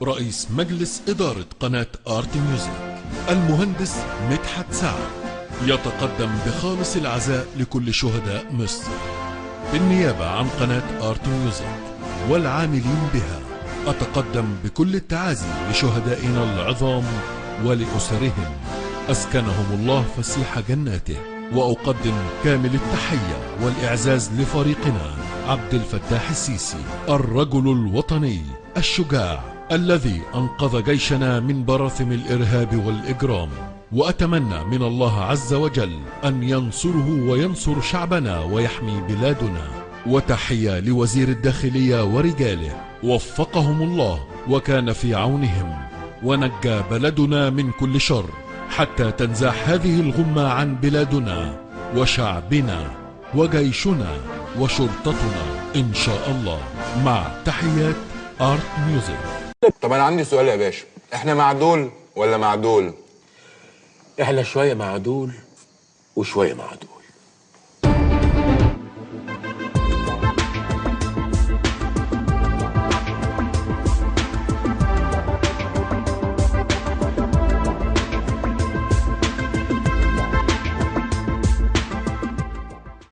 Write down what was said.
رئيس مجلس إدارة قناة آرت ميوزك المهندس مدحت سعد يتقدم بخالص العزاء لكل شهداء مصر بالنيابة عن قناة آرت ميوزك والعاملين بها. أتقدم بكل التعازي لشهدائنا العظام ولأسرهم، أسكنهم الله فسيح جناته. وأقدم كامل التحية والإعزاز لفريقنا عبد الفتاح السيسي، الرجل الوطني الشجاع الذي أنقذ جيشنا من براثم الإرهاب والإجرام. وأتمنى من الله عز وجل أن ينصره وينصر شعبنا ويحمي بلادنا. وتحية لوزير الداخلية ورجاله، وفقهم الله وكان في عونهم، ونجى بلدنا من كل شر حتى تنزاح هذه الغمة عن بلادنا وشعبنا وجيشنا وشرطتنا إن شاء الله. مع تحيات آرت ميوزك. طب أنا عندي سؤال يا باشا، إحنا مع دول ولا مع دول؟ احنا شوية مع دول وشوية مع دول.